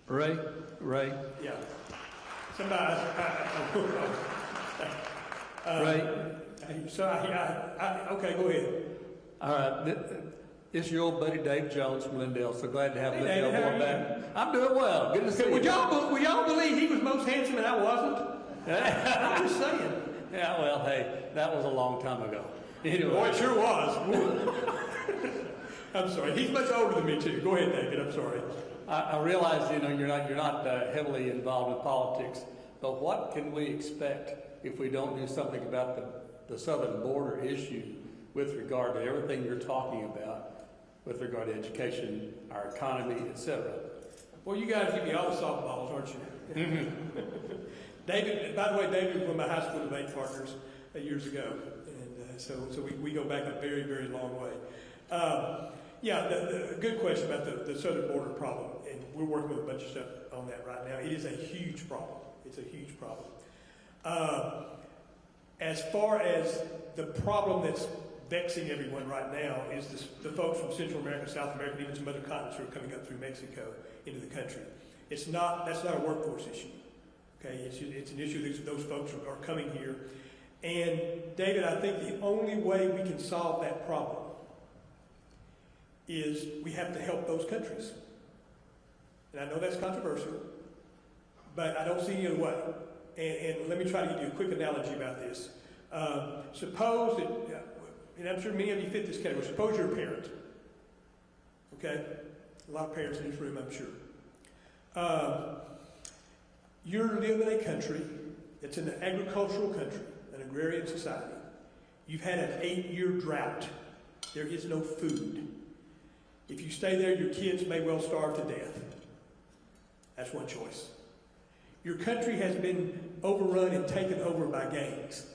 Ray. Yeah. Somebody. Ray. So okay, go ahead. All right. It's your old buddy Dave Jones from Lindale. So glad to have Hey, Lindale David, how boy are back. I'm doing well. Good to see you. Would y'all believe he was most handsome and I wasn't? I'm just saying. Yeah, well, hey, that was a long time ago. Anyway. Boy, it sure was. I'm sorry. He's much older than me too. Go ahead, David. I'm sorry. I realize you're not heavily involved in politics, but what can we expect if we don't do something about the southern border issue with regard to everything you're talking about, with regard to education, our economy, etc.? Well, you guys give me all the softballs, aren't you? David, by the way, David was one of my high school debate partners years ago, and so we go back a very, very long way. The good question about the southern border problem, and we're working with a bunch of stuff on that right now. It is a huge problem. It's a huge problem. As far as the problem that's vexing everyone right now is the folks from Central America, South America, and even some other continents who are coming up through Mexico into the country. That's not a workforce issue. Okay, it's an issue that those folks are coming here. And David, I think the only way we can solve that problem is we have to help those countries. And I know that's controversial, but I don't see any other way. And let me try to give you a quick analogy about this. Suppose that, and I'm sure many of you fit this category, suppose you're a parent. Okay? A lot of parents in this room, I'm sure. You're living in a country that's an agricultural country, an agrarian society. You've had an 8-year drought. There is no food. If you stay there, your kids may well starve to death. That's one choice. Your country has been overrun and taken over by gangs.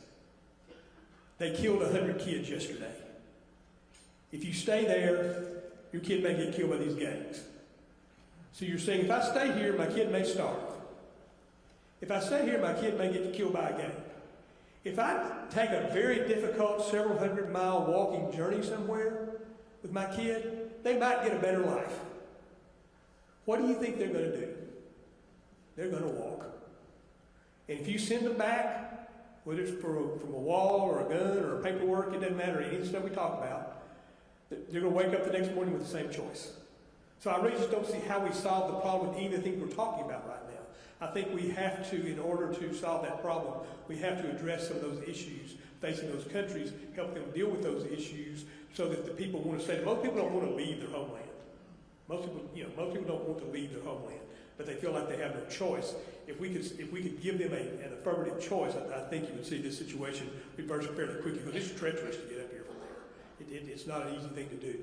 They killed 100 kids yesterday. If you stay there, your kid may get killed by these gangs. So you're saying, if I stay here, my kid may starve. If I stay here, my kid may get killed by a gang. If I take a very difficult several 100-mile walking journey somewhere with my kid, they might get a better life. What do you think they're going to do? They're going to walk. And if you send them back, whether it's from a wall or a gun or paperwork, it doesn't matter, any of the stuff we talk about, they're going to wake up the next morning with the same choice. So I really just don't see how we solve the problem with any of the things we're talking about right now. I think we have to, in order to solve that problem, we have to address some of those issues facing those countries, help them deal with those issues so that the people want to stay. Most people don't want to leave their homeland. Most people don't want to leave their homeland, but they feel like they have no choice. If we could give them an affirmative choice, I think you would see this situation reverse fairly quickly, because it's treacherous to get up here from there. It's not an easy thing to do.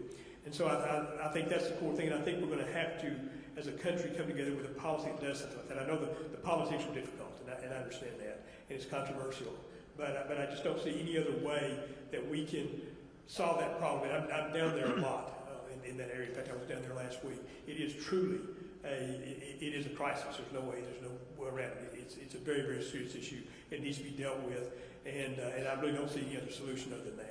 And so I think that's the core thing, and I think we're going to have to, as a country, come together with a policy that does something like that. I know the politics are difficult, and I understand that, and it's controversial, but I just don't see any other way that we can solve that problem. And I'm down there a lot in that area. In fact, I was down there last week. It is truly it is a crisis. There's no way around it. It's a very, very serious issue. It needs to be dealt with, and I really don't see any other solution other than that.